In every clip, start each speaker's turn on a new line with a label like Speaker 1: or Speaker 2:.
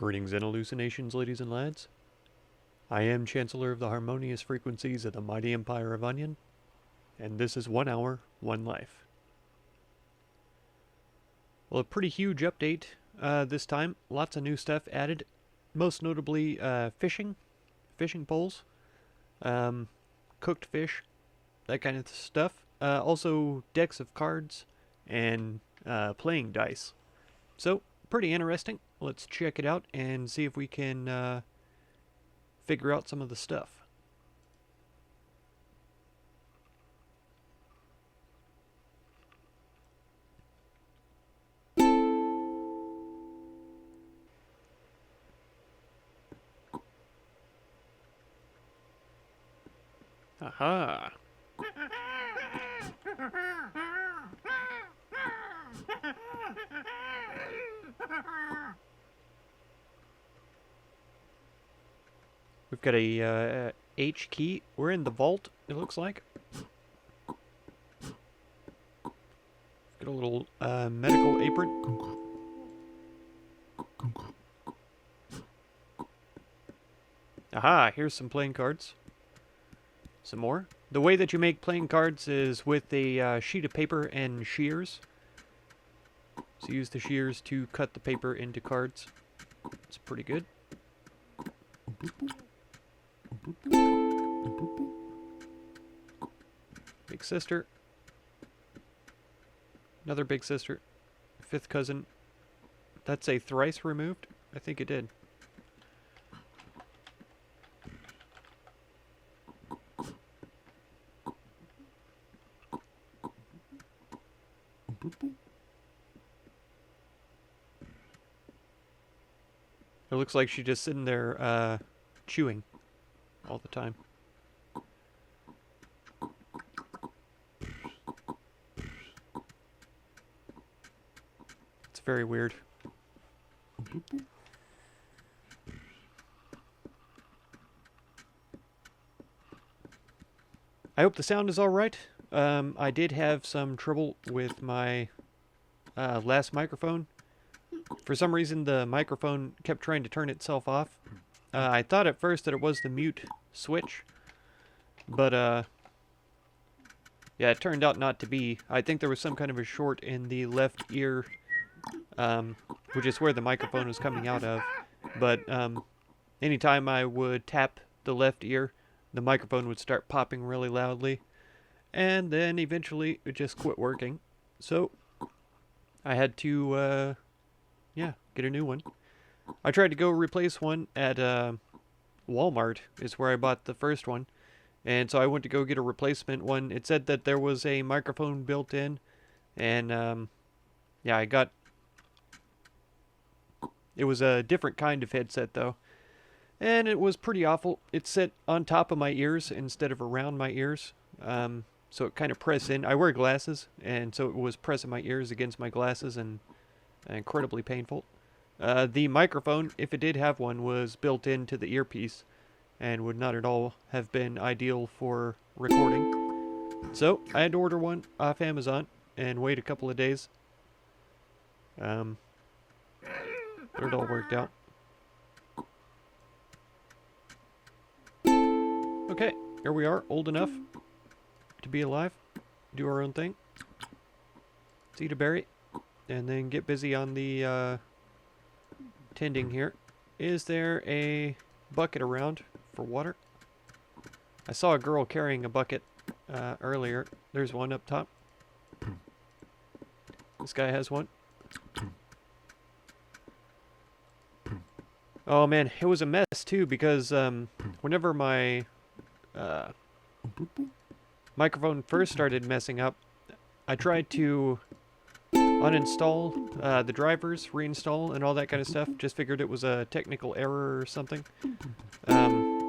Speaker 1: Greetings and hallucinations, ladies and lads. I am Chancellor of the harmonious frequencies of the mighty empire of Onion, and this is 1 hour, 1 life. Well, a pretty huge update this time. Lots of new stuff added, most notably fishing poles, cooked fish, that kind of stuff. Also decks of cards and playing dice. So, pretty interesting. Let's check it out and see if we can figure out some of the stuff. Aha! We've got a H key. We're in the vault, it looks like. Got a little medical apron. Aha, here's some playing cards. Some more. The way that you make playing cards is with a sheet of paper and shears. So use the shears to cut the paper into cards. It's pretty good. Big sister. Another big sister. Fifth cousin. That's a thrice removed? I think it did. It looks like she's just sitting there chewing all the time. It's very weird. I hope the sound is alright. I did have some trouble with my last microphone. For some reason, the microphone kept trying to turn itself off. I thought at first that it was the mute switch, but yeah, it turned out not to be. I think there was some kind of a short in the left ear, which is where the microphone was coming out of. But anytime I would tap the left ear, the microphone would start popping really loudly, and then eventually it just quit working. So I had to yeah, get a new one. I tried to go replace one at Walmart, is where I bought the first one. And so I went to go get a replacement one. It said that there was a microphone built in. And yeah, I got... It was a different kind of headset, though. And it was pretty awful. It sat on top of my ears instead of around my ears. So it kind of pressed in. I wear glasses, and so it was pressing my ears against my glasses and incredibly painful. The microphone, if it did have one, was built into the earpiece and would not at all have been ideal for recording. So I had to order one off Amazon and wait a couple of days. But it all worked out. Okay, here we are, old enough to be alive, do our own thing. Let's eat a berry. And then get busy on the tending here. Is there a bucket around for water? I saw a girl carrying a bucket earlier. There's one up top. This guy has one. Oh man, it was a mess too because whenever my microphone first started messing up, I tried to uninstall the drivers, reinstall, and all that kind of stuff. Just figured it was a technical error or something. And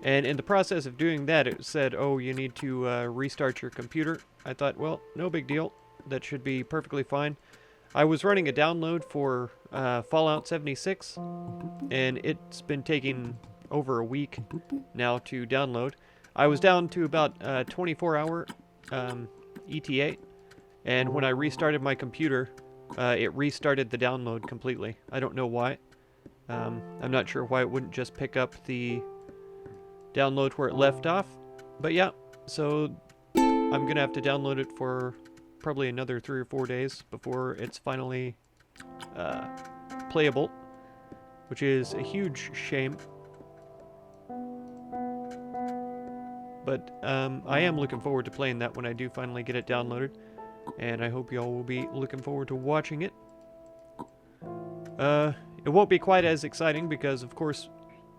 Speaker 1: in the process of doing that, it said, oh, you need to restart your computer. I thought, well, no big deal. That should be perfectly fine. I was running a download for Fallout 76, and it's been taking over a week now to download. I was down to about 24-hour ETA. And when I restarted my computer, it restarted the download completely. I don't know why. I'm not sure why it wouldn't just pick up the download where it left off. But yeah, so I'm going to have to download it for probably another 3 or 4 days before it's finally playable, which is a huge shame. But I am looking forward to playing that when I do finally get it downloaded, and I hope y'all will be looking forward to watching it. It won't be quite as exciting because, of course,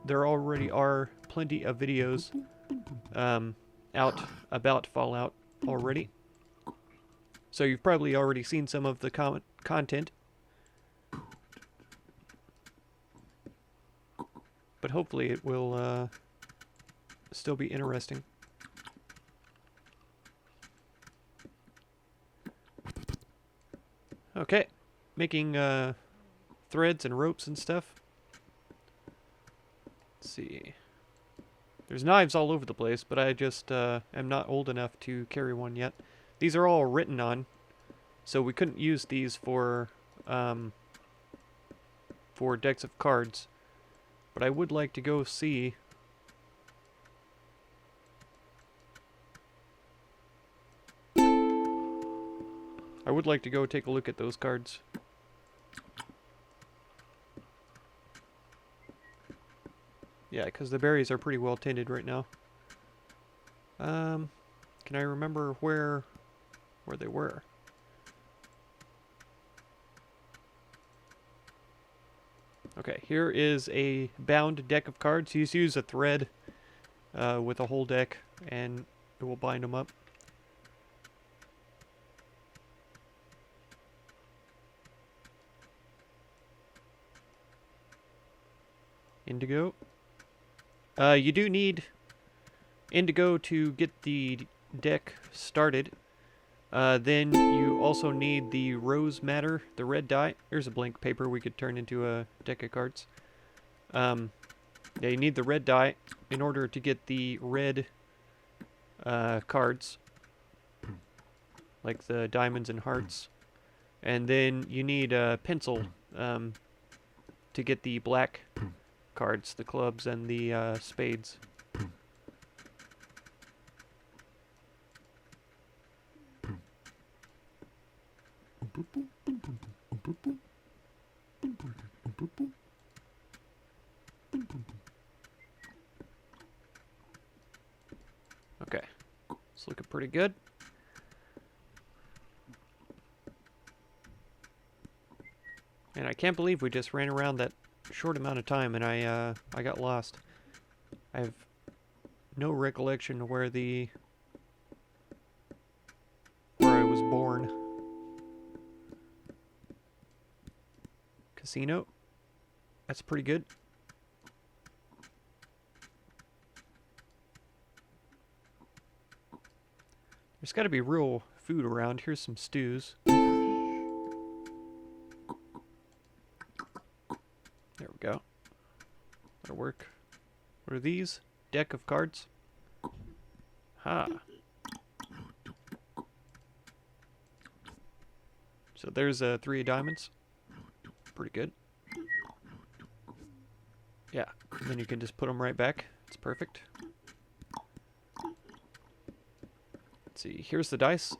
Speaker 1: there already are plenty of videos out about Fallout already. So you've probably already seen some of the content. But hopefully it will still be interesting. Okay, making threads and ropes and stuff. Let's see. There's knives all over the place, but I just am not old enough to carry one yet. These are all written on, so we couldn't use these for decks of cards. But I would like to go see. I would like to go take a look at those cards. Yeah, because the berries are pretty well tinted right now. Can I remember where they were? Okay, here is a bound deck of cards. You just use a thread with a whole deck, and it will bind them up. Indigo. You do need indigo to get the deck started. Then you also need the rose matter, the red dye. Here's a blank paper we could turn into a deck of cards. Yeah, you need the red dye in order to get the red cards, like the diamonds and hearts. And then you need a pencil to get the black cards, the clubs and the spades. Okay, it's looking pretty good. And I can't believe we just ran around that short amount of time and I got lost. I have no recollection of where I was born. Casino. That's pretty good. There's got to be real food around. Here's some stews. There we go. That'll work. What are these? Deck of cards? Ha. So there's 3 diamonds. Pretty good. Yeah, and then you can just put them right back. It's perfect. Let's see, here's the dice.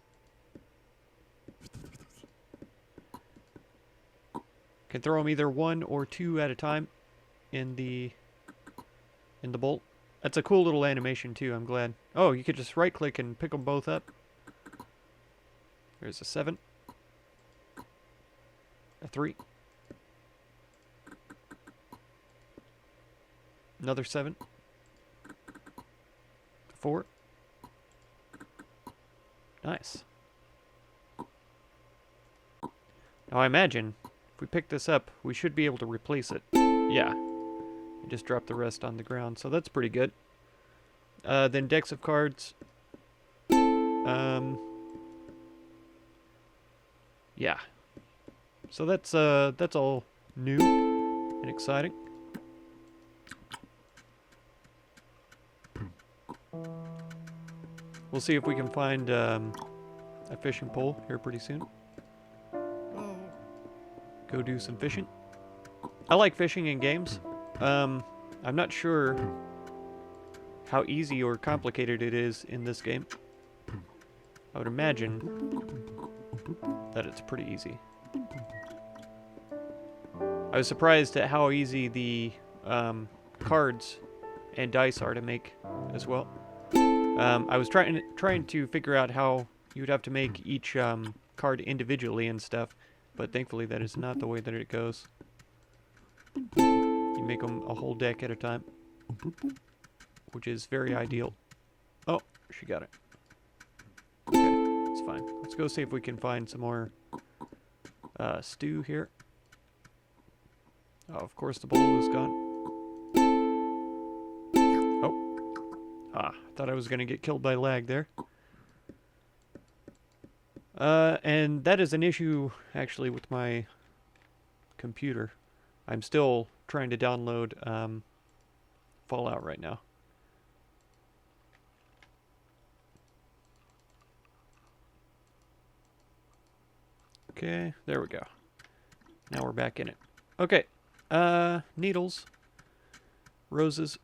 Speaker 1: Can throw them either 1 or 2 at a time in the bolt. That's a cool little animation too, I'm glad. Oh, you could just right click and pick them both up. There's a 7. A 3. Another 7. 4. Nice. Now I imagine if we pick this up, we should be able to replace it. Yeah. And just drop the rest on the ground, so that's pretty good. Then decks of cards. Yeah. So that's all new and exciting. We'll see if we can find a fishing pole here pretty soon. Go do some fishing. I like fishing in games. I'm not sure how easy or complicated it is in this game. I would imagine that it's pretty easy. I was surprised at how easy the cards and dice are to make as well. I was trying to figure out how you would have to make each card individually and stuff, but thankfully that is not the way that it goes. You make them a whole deck at a time, which is very ideal. Oh, she got it. Okay, it's fine. Let's go see if we can find some more stew here. Oh, of course the bowl is gone. Oh. Ah, thought I was going to get killed by lag there. And that is an issue, actually, with my computer. I'm still trying to download Fallout right now. Okay, there we go. Now we're back in it. Okay, needles, roses,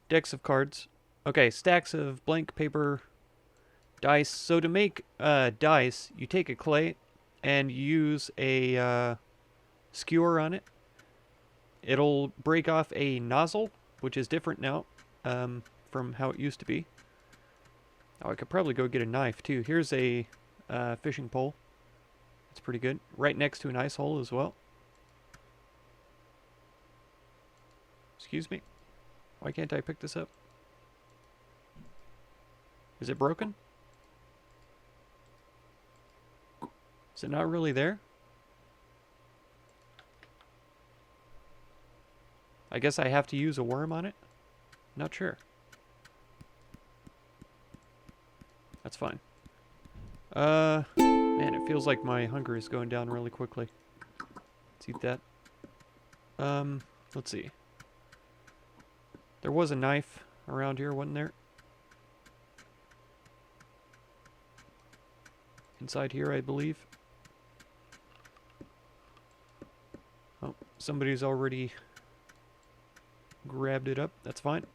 Speaker 1: decks of cards. Okay, stacks of blank paper, dice. So to make dice, you take a clay and use a skewer on it. It'll break off a nozzle, which is different now from how it used to be. Oh, I could probably go get a knife too. Here's a fishing pole. It's pretty good. Right next to an ice hole as well. Excuse me. Why can't I pick this up? Is it broken? Is it not really there? I guess I have to use a worm on it? Not sure. That's fine. Man, it feels like my hunger is going down really quickly. Let's eat that. Let's see. There was a knife around here, wasn't there? Inside here, I believe. Oh, somebody's already grabbed it up. That's fine.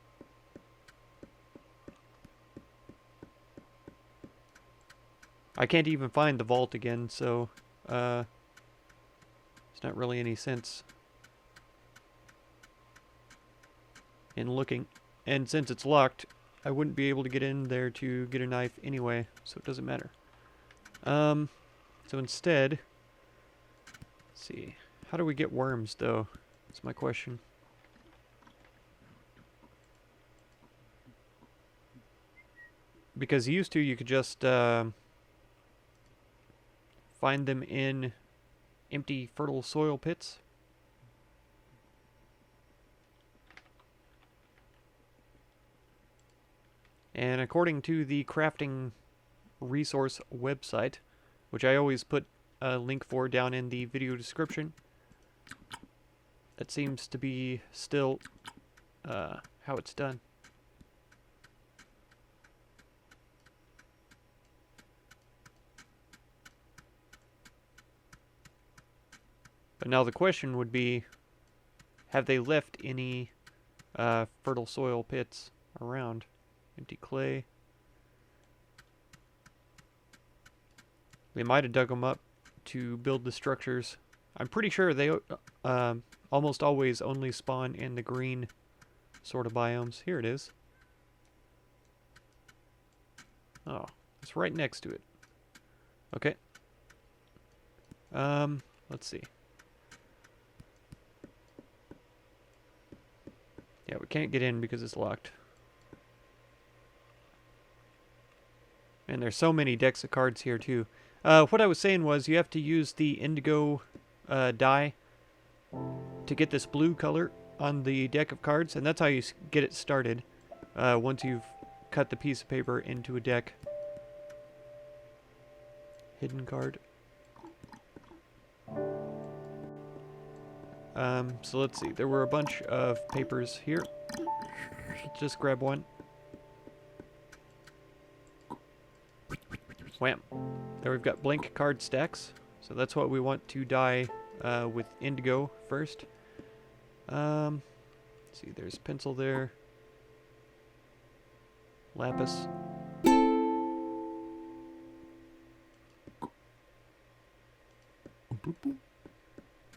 Speaker 1: I can't even find the vault again, so there's not really any sense in looking. And since it's locked, I wouldn't be able to get in there to get a knife anyway, so it doesn't matter. So instead, let's see. How do we get worms, though? That's my question. Because used to, you could just find them in empty fertile soil pits. And according to the crafting resource website, which I always put a link for down in the video description, that seems to be still how it's done. But now the question would be, have they left any fertile soil pits around? Empty clay. They might have dug them up to build the structures. I'm pretty sure they almost always only spawn in the green sort of biomes. Here it is. Oh, it's right next to it. Okay. Let's see. Yeah, we can't get in because it's locked. And there's so many decks of cards here too. What I was saying was you have to use the indigo dye to get this blue color on the deck of cards, and that's how you get it started once you've cut the piece of paper into a deck. Hidden card. So let's see. There were a bunch of papers here. Let's just grab one. Wham. There we've got blank card stacks. So So that's what we want to dye with indigo first. Let's see, there's pencil there. Lapis.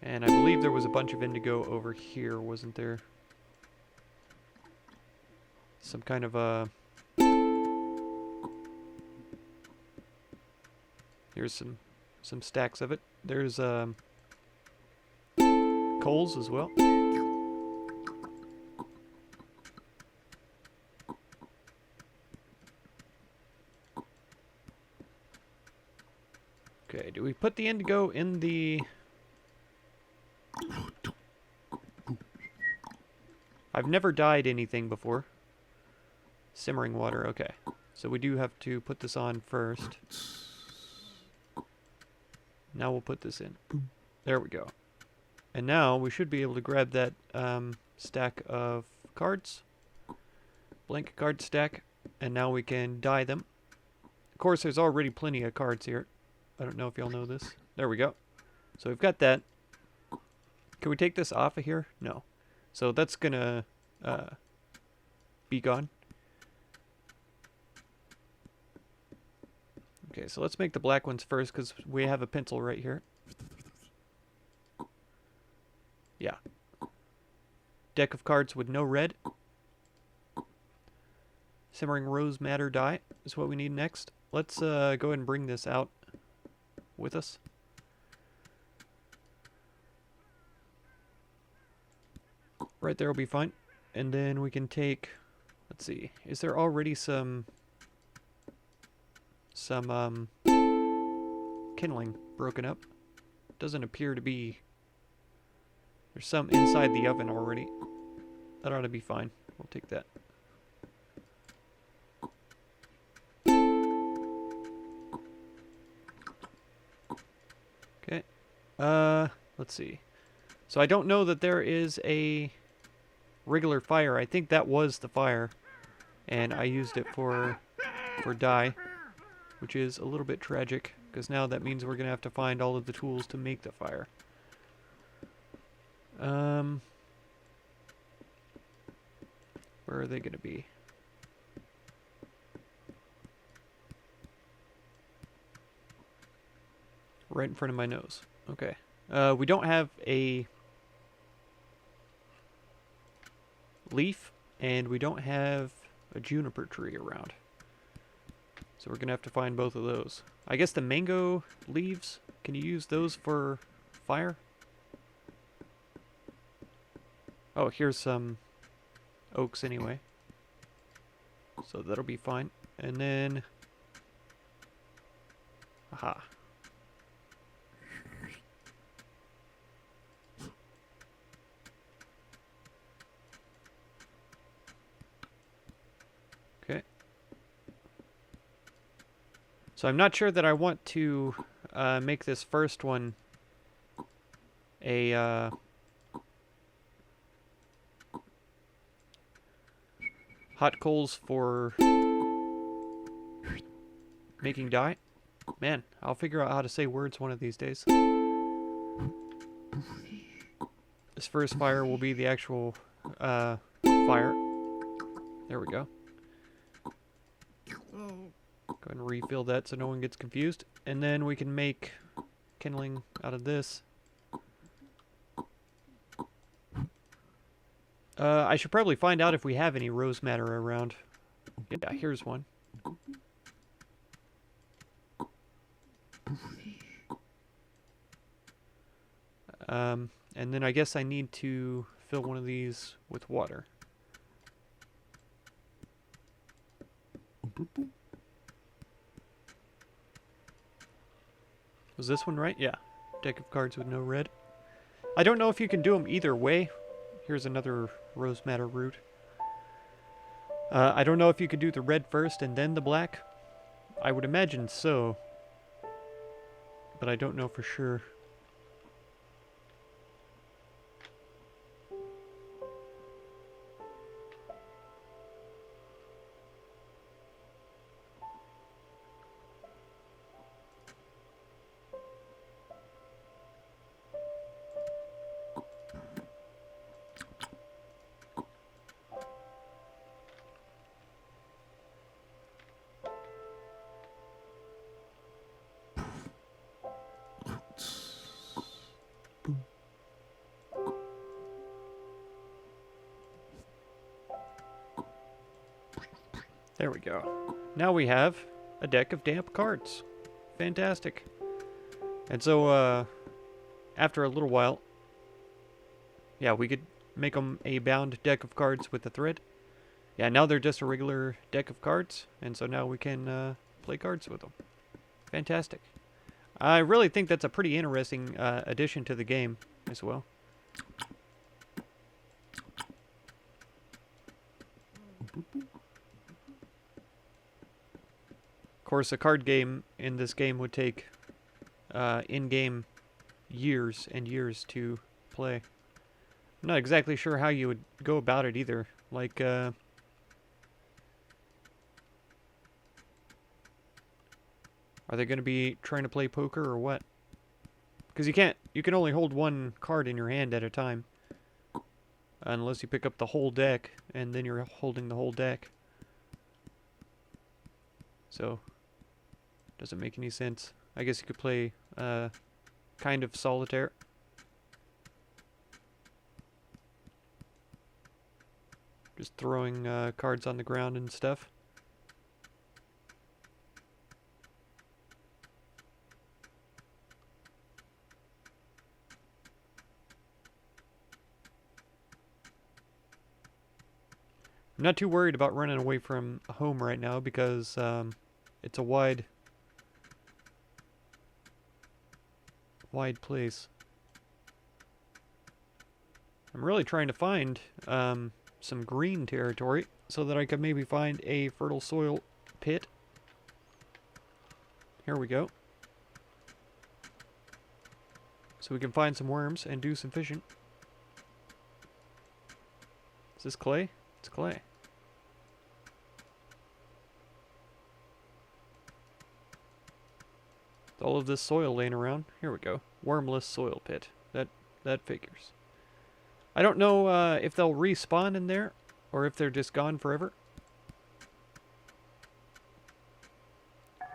Speaker 1: And I believe there was a bunch of indigo over here, wasn't there? Some kind of a... Here's some stacks of it. There's coals as well. Okay, do we put the indigo in the... I've never dyed anything before. Simmering water, okay. So we do have to put this on first. Now we'll put this in. There we go. And now we should be able to grab that stack of cards. Blank card stack. And now we can dye them. Of course, there's already plenty of cards here. I don't know if y'all know this. There we go. So we've got that. Can we take this off of here? No. So that's gonna be gone. Okay, so let's make the black ones first because we have a pencil right here. Yeah. Deck of cards with no red. Simmering rose madder dye is what we need next. Let's go ahead and bring this out with us. Right there will be fine. And then we can take, let's see, is there already some kindling broken up? Doesn't appear to be. There's some inside the oven already. That ought to be fine. We'll take that. Okay. Let's see. So I don't know that there is a regular fire. I think that was the fire, and I used it for dye, which is a little bit tragic because now that means we're gonna have to find all of the tools to make the fire. Where are they gonna be? Right in front of my nose. Okay. We don't have a leaf, and we don't have a juniper tree around. So we're going to have to find both of those. I guess the mango leaves, can you use those for fire? Oh, here's some oaks anyway. So that'll be fine. And then... Aha. Okay. So I'm not sure that I want to make this first one a hot coals for making dye. Man, I'll figure out how to say words one of these days. This first fire will be the actual fire. There we go. Go ahead and refill that so no one gets confused. And then we can make kindling out of this. I should probably find out if we have any rose madder around. Yeah, here's one. And then I guess I need to fill one of these with water. Was this one right? Yeah. Deck of cards with no red. I don't know if you can do them either way. Here's another rose madder root. I don't know if you could do the red first and then the black. I would imagine so. But I don't know for sure. There we go. Now we have a deck of damp cards. Fantastic. And so, after a little while, yeah, we could make them a bound deck of cards with a thread. Yeah, now they're just a regular deck of cards, and so now we can play cards with them. Fantastic. I really think that's a pretty interesting addition to the game as well. Of course, a card game in this game would take in-game years and years to play. I'm not exactly sure how you would go about it either. Like, are they going to be trying to play poker or what? Because you can only hold one card in your hand at a time. Unless you pick up the whole deck, and then you're holding the whole deck. So, doesn't make any sense. I guess you could play kind of solitaire. Just throwing cards on the ground and stuff. I'm not too worried about running away from home right now because it's a wide place. I'm really trying to find some green territory so that I could maybe find a fertile soil pit. Here we go. So we can find some worms and do some fishing. Is this clay? It's clay. All of this soil laying around. Here we go. Wormless soil pit. That figures. I don't know if they'll respawn in there or if they're just gone forever.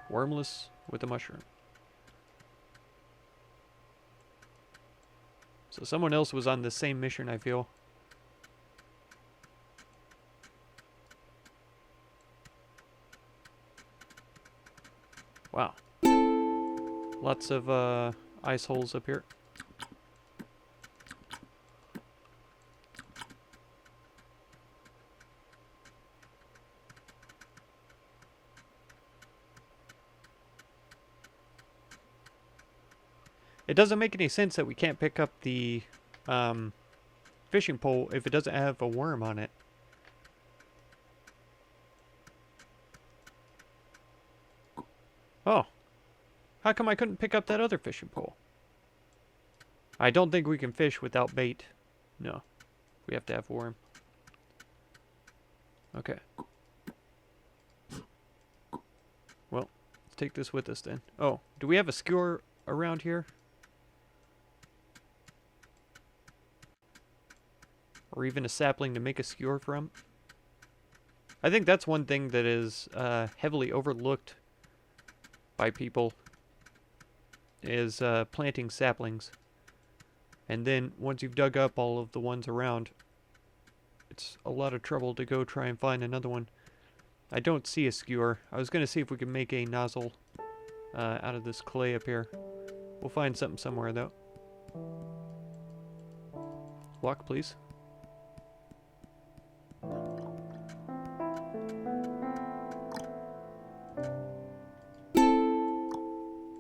Speaker 1: Wormless with a mushroom. So someone else was on the same mission, I feel. Wow. Lots of ice holes up here. It doesn't make any sense that we can't pick up the fishing pole if it doesn't have a worm on it. Oh. How come I couldn't pick up that other fishing pole? I don't think we can fish without bait. No. We have to have worm. Okay. Well, let's take this with us then. Oh, do we have a skewer around here? Or even a sapling to make a skewer from? I think that's one thing that is heavily overlooked by people, is planting saplings. And then once you've dug up all of the ones around, it's a lot of trouble to go try and find another one. I don't see a skewer. I was going to see if we could make a nozzle out of this clay up here. We'll find something somewhere though. Walk, please.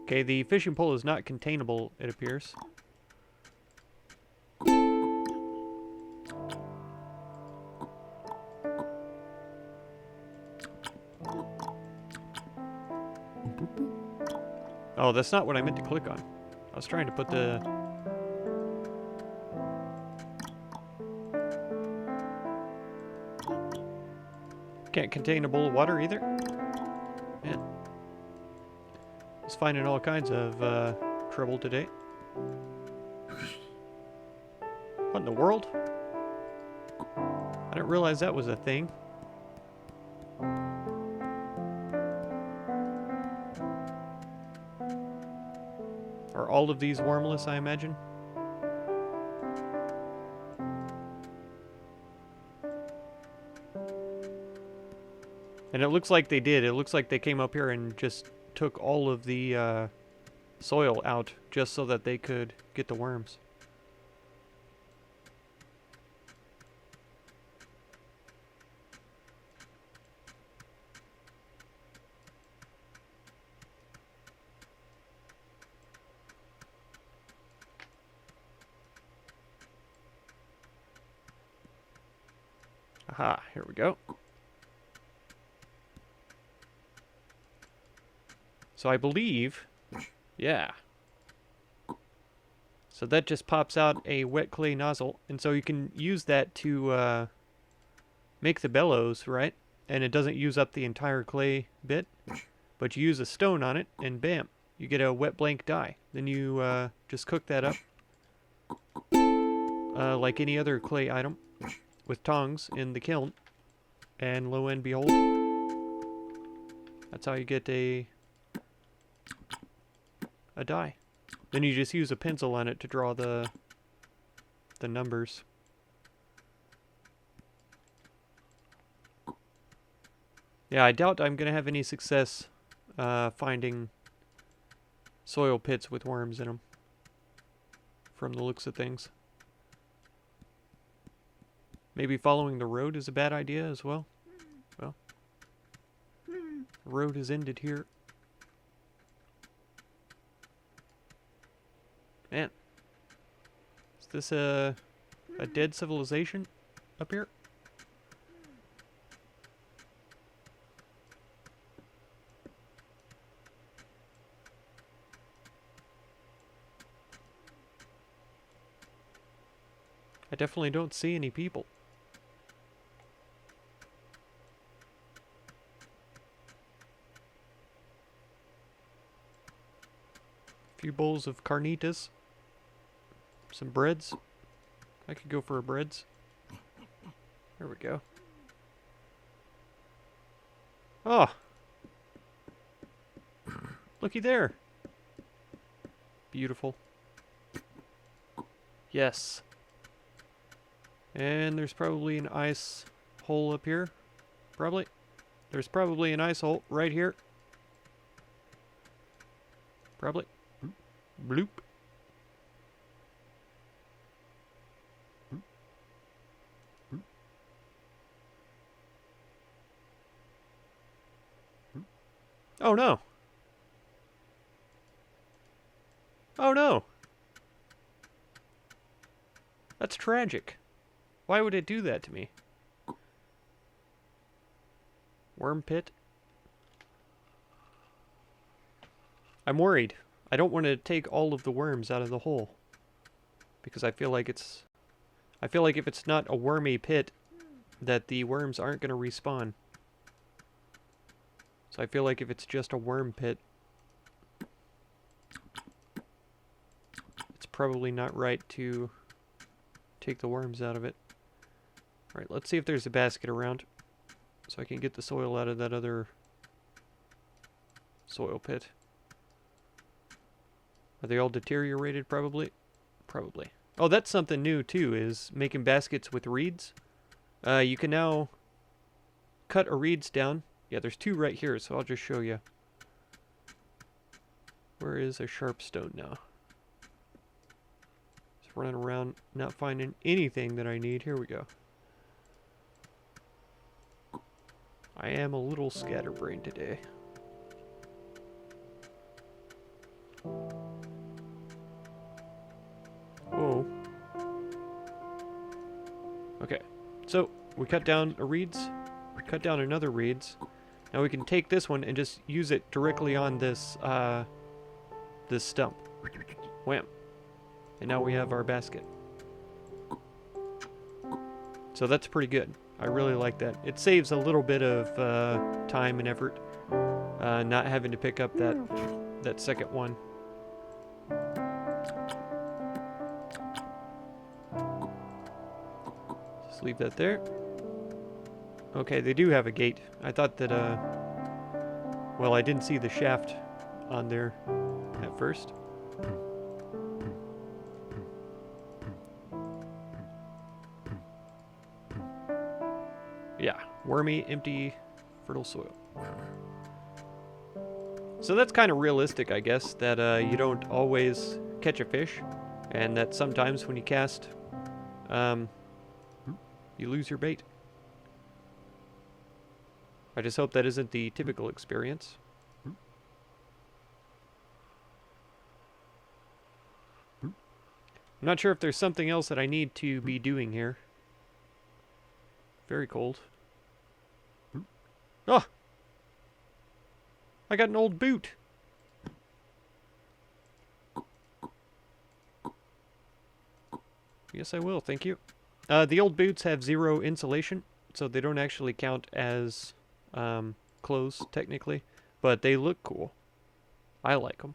Speaker 1: Okay, the fishing pole is not containable, it appears. Oh, that's not what I meant to click on. I was trying to put the... Can't contain a bowl of water either? Man. Just finding all kinds of trouble today. What in the world? I didn't realize that was a thing. Are all of these wormless, I imagine? And it looks like they did. It looks like they came up here and just took all of the soil out just so that they could get the worms. Aha, here we go. So I believe, yeah. So that just pops out a wet clay nozzle, and so you can use that to make the bellows, right? And it doesn't use up the entire clay bit, but you use a stone on it, and bam, you get a wet blank die. Then you just cook that up like any other clay item with tongs in the kiln, and lo and behold, that's how you get a die. Then you just use a pencil on it to draw the numbers. Yeah, I doubt I'm gonna have any success finding soil pits with worms in them, from the looks of things. Maybe following the road is a bad idea as well. Well, the road is ended here. Man, is this a dead civilization up here? I definitely don't see any people. A few bowls of carnitas. Some breads. I could go for a breads. There we go. Oh! Looky there! Beautiful. Yes. And there's probably an ice hole up here. Probably. There's probably an ice hole right here. Probably. Bloop. Oh no. Oh no. That's tragic. Why would it do that to me? Worm pit. I'm worried. I don't want to take all of the worms out of the hole, because I feel like if it's not a wormy pit, that the worms aren't going to respawn. So I feel like if it's just a worm pit, it's probably not right to take the worms out of it. Alright, let's see if there's a basket around, so I can get the soil out of that other soil pit. Are they all deteriorated, probably? Probably. Oh, that's something new, too, is making baskets with reeds. You can now cut a reeds down. Yeah, there's two right here, so I'll just show you. Where is a sharp stone now? Just running around, not finding anything that I need. Here we go. I am a little scatterbrained today. Whoa. Okay, so we cut down a reeds, we cut down another reeds. Now we can take this one and just use it directly on this this stump. Wham. And now we have our basket. So that's pretty good. I really like that. It saves a little bit of time and effort, not having to pick up that second one. Just leave that there. Okay, they do have a gate. I thought that, well, I didn't see the shaft on there at first. Yeah, wormy, empty fertile soil. So that's kind of realistic, I guess, that you don't always catch a fish, and that sometimes when you cast, you lose your bait. I just hope that isn't the typical experience. I'm not sure if there's something else that I need to be doing here. Very cold. Oh! I got an old boot! Yes, I will, thank you. The old boots have 0 insulation, so they don't actually count as clothes, technically. But they look cool. I like them.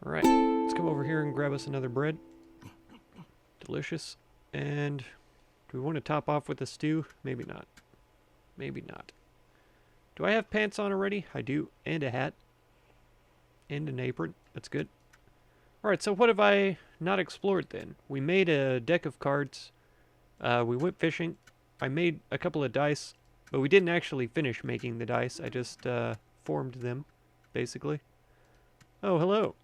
Speaker 1: Alright, let's come over here and grab us another bread. Delicious. And do we want to top off with a stew? Maybe not. Maybe not. Do I have pants on already? I do. And a hat. And an apron. That's good. Alright, so what have I not explored then? We made a deck of cards. We went fishing. I made a couple of dice. But we didn't actually finish making the dice. I just formed them, basically. Oh, hello.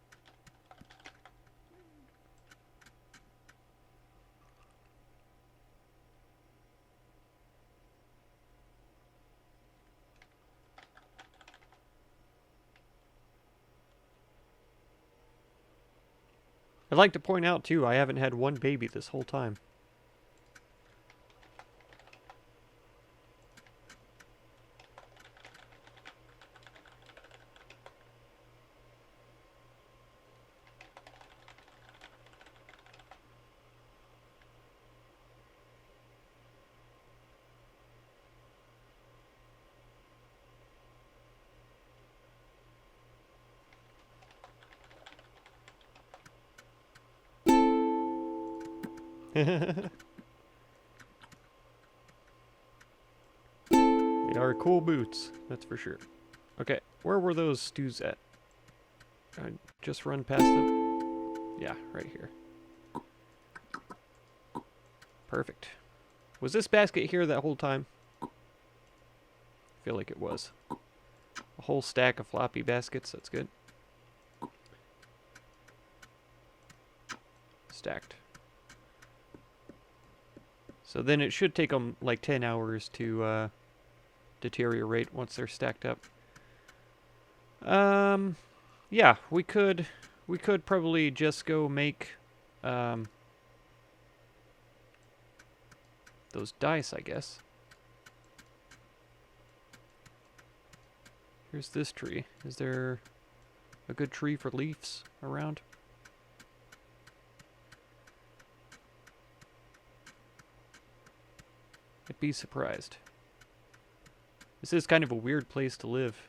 Speaker 1: I'd like to point out, too, I haven't had one baby this whole time. They are cool boots, that's for sure. Okay, where were those stews at? I just run past them. Yeah, right here. Perfect. Was this basket here that whole time? I feel like it was. A whole stack of floppy baskets, that's good. Stacked. So then it should take them like 10 hours to deteriorate once they're stacked up. Yeah, we could probably just go make those dice, I guess. Here's this tree. Is there a good tree for leaves around? I'd be surprised. This is kind of a weird place to live.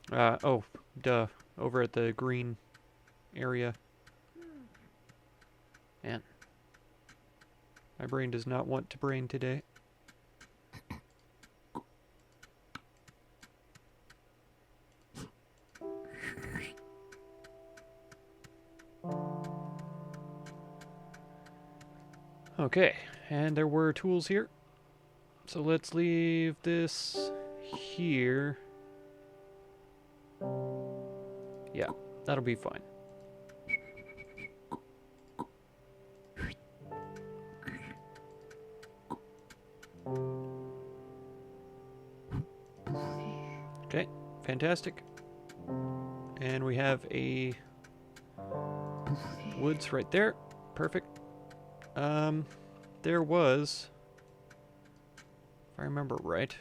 Speaker 1: Oh, duh. Over at the green area. Man. My brain does not want to brain today. Okay, and there were tools here. So let's leave this here. Yeah, that'll be fine. Okay, fantastic. And we have a woods right there. Perfect. There was, if I remember right,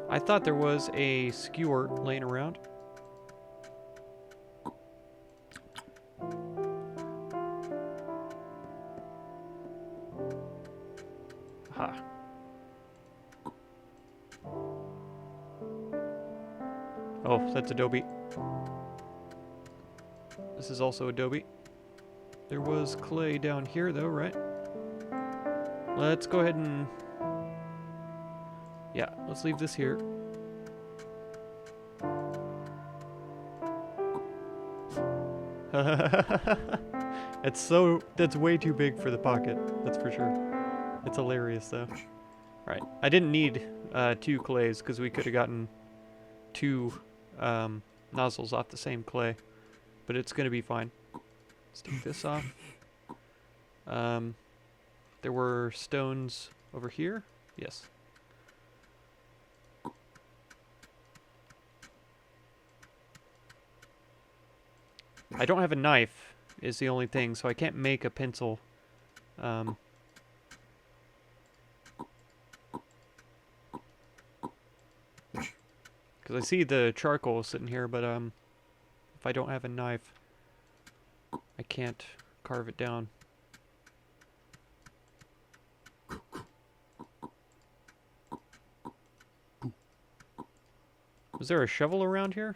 Speaker 1: I thought there was a skewer laying around. Aha. Oh, that's adobe. This is also adobe. There was clay down here, though, right? Let's go ahead and... yeah, let's leave this here. That's way too big for the pocket, that's for sure. It's hilarious though. Alright, I didn't need 2 clays because we could have gotten 2 nozzles off the same clay, but it's going to be fine. Let's take this off. There were stones over here. Yes. I don't have a knife is the only thing, so I can't make a pencil. Because I see the charcoal sitting here, but if I don't have a knife, I can't carve it down. Is there a shovel around here?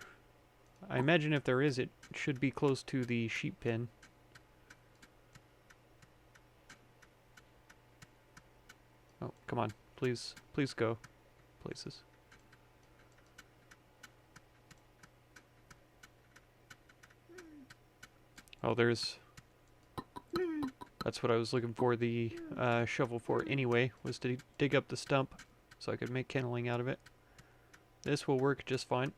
Speaker 1: I imagine if there is, it should be close to the sheep pen. Oh, come on. Please go places. Oh, that's what I was looking for the shovel for anyway, was to dig up the stump so I could make kindling out of it. This will work just fine.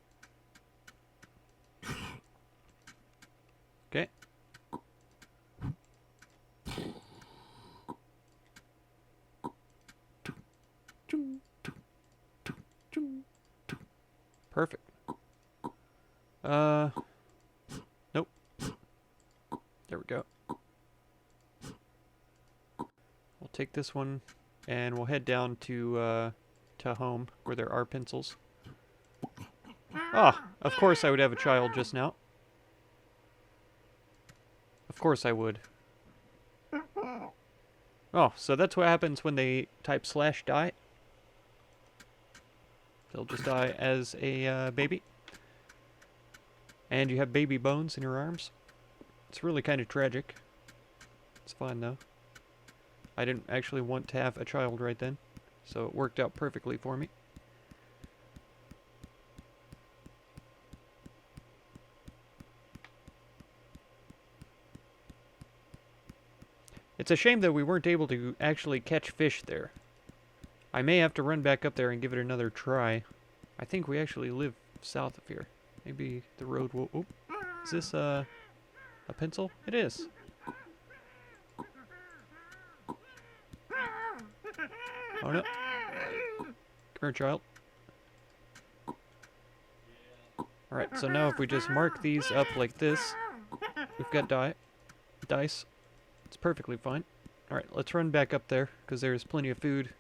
Speaker 1: Okay. Perfect. Nope. There we go. We'll take this one and we'll head down to home where there are pencils. Ah, of course I would have a child just now. Of course I would. Oh, so that's what happens when they type /die. They'll just die as a baby. And you have baby bones in your arms. It's really kind of tragic. It's fine though. I didn't actually want to have a child right then, so it worked out perfectly for me. It's a shame that we weren't able to actually catch fish there. I may have to run back up there and give it another try. I think we actually live south of here. Maybe the road will... Oh, is this a pencil? It is. Oh no. Come here, child. Alright, so now if we just mark these up like this, we've got dice. It's perfectly fine. Alright, let's run back up there, because there's plenty of food.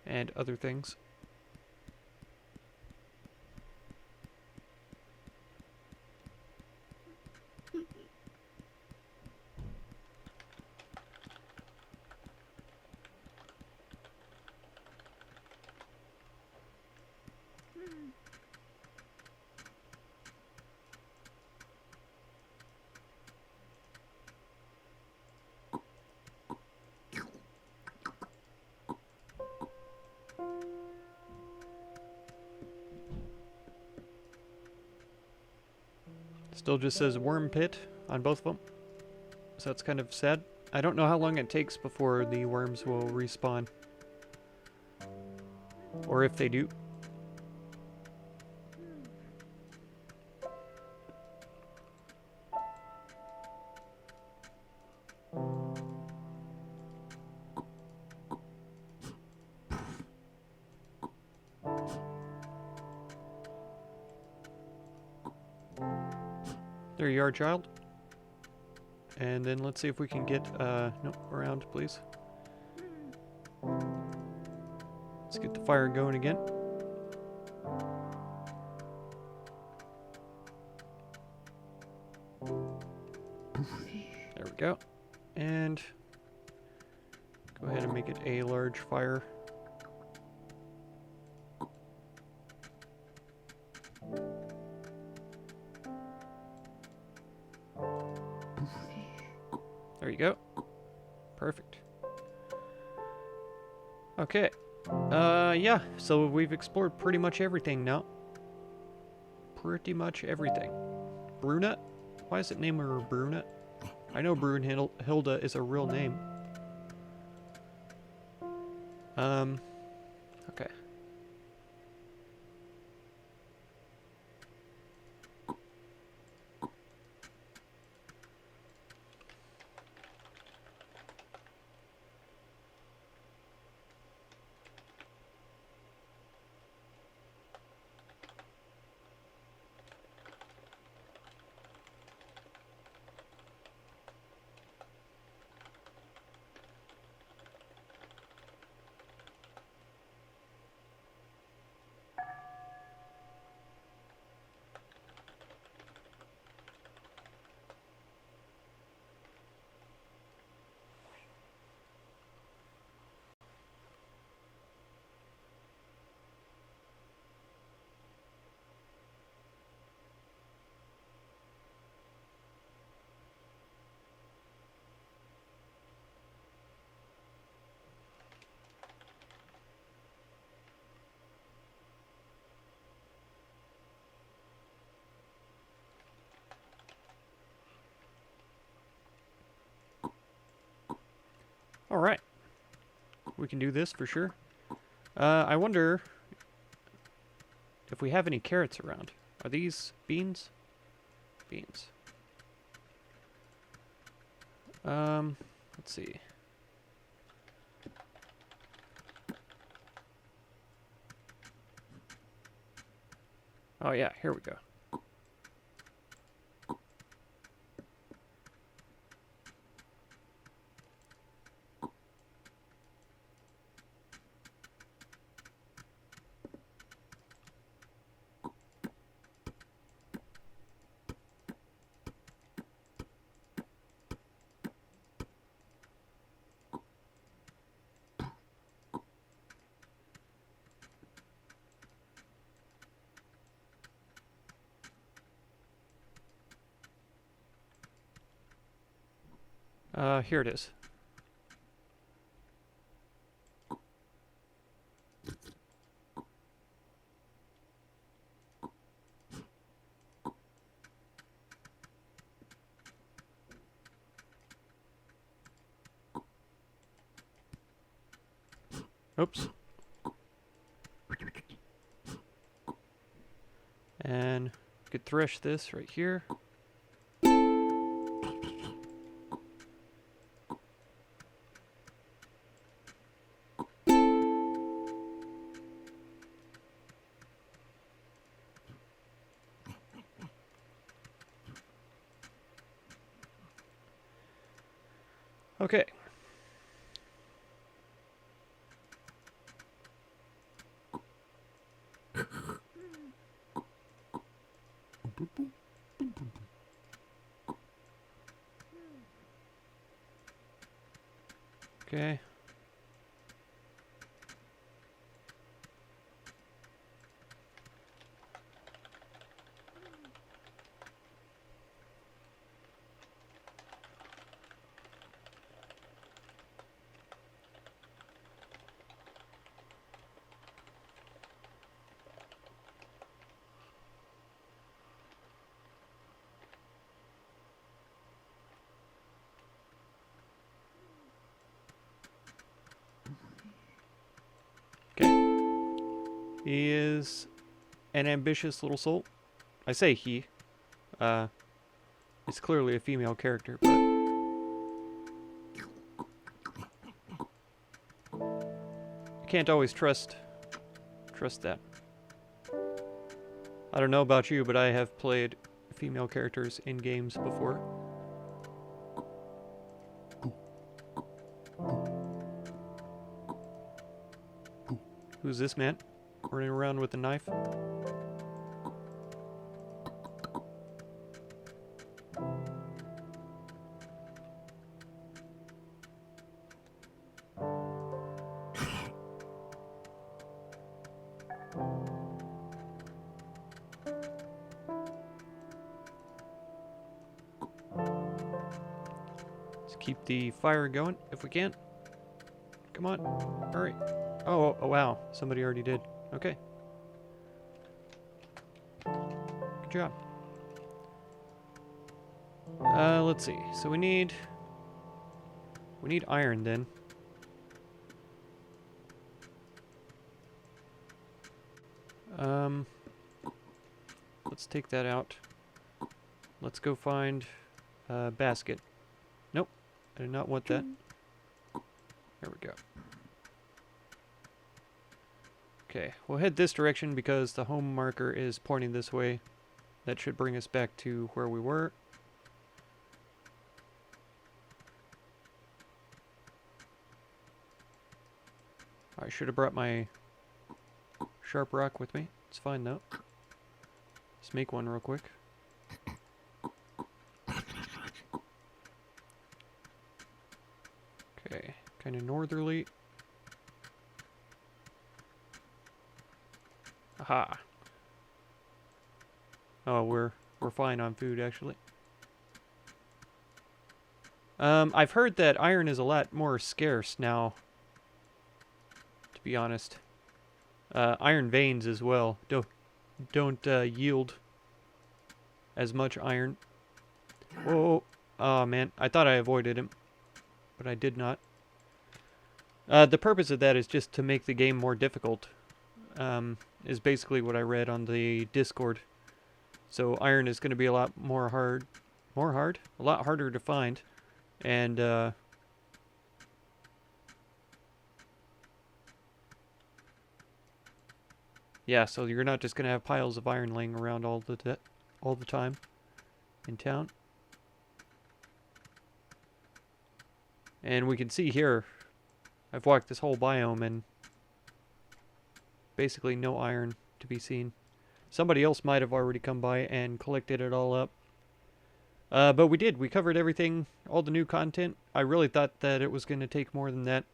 Speaker 1: And other things. Still just says worm pit on both of them. So that's kind of sad. I don't know how long it takes before the worms will respawn. Or if they do. There you are, child. And then let's see if we can get, nope, around, please. Let's get the fire going again. There we go. And go ahead and make it a large fire. There you go. Perfect. Okay. Yeah, so we've explored pretty much everything now. pretty much everything. Brunette? Why is it named her Brunette? I know Brunhilde is a real name. Okay. Alright. We can do this for sure. I wonder if we have any carrots around. Are these beans? Beans. Let's see. Oh yeah, here we go. Here it is. Oops. And could thresh this right here. Okay. Okay. He is an ambitious little soul. I say he. It's clearly a female character, but you can't always trust that. I don't know about you, but I have played female characters in games before. Who's this man? Running around with a knife? Let's keep the fire going if we can. Come on. Hurry. Oh, wow. Somebody already did. Okay. job. Let's see. So we need iron then. Let's take that out. Let's go find a basket. Nope, I do not want that. There we go. Okay, we'll head this direction because the home marker is pointing this way. That should bring us back to where we were. I should have brought my sharp rock with me. It's fine though. Let's make one real quick. Okay, kind of northerly. Aha. Oh, we're fine on food actually. I've heard that iron is a lot more scarce now. To be honest, iron veins as well don't yield as much iron. Whoa! Oh man, I thought I avoided him, but I did not. The purpose of that is just to make the game more difficult. Is basically what I read on the Discord. So iron is going to be a lot more hard, a lot harder to find, and yeah, so you're not just going to have piles of iron laying around all the time in town. And we can see here, I've walked this whole biome and basically no iron to be seen. Somebody else might have already come by and collected it all up. But we did. We covered everything, all the new content. I really thought that it was going to take more than that.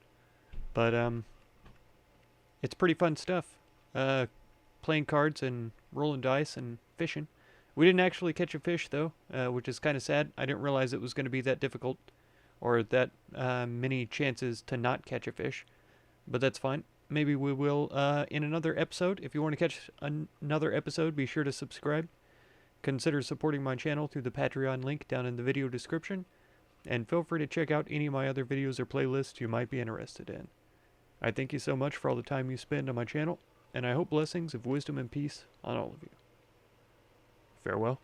Speaker 1: But it's pretty fun stuff. Playing cards and rolling dice and fishing. We didn't actually catch a fish though, which is kind of sad. I didn't realize it was going to be that difficult or that many chances to not catch a fish. But that's fine. Maybe we will in another episode. If you want to catch another episode, be sure to subscribe. Consider supporting my channel through the Patreon link down in the video description. And feel free to check out any of my other videos or playlists you might be interested in. I thank you so much for all the time you spend on my channel, and I hope blessings of wisdom and peace on all of you. Farewell.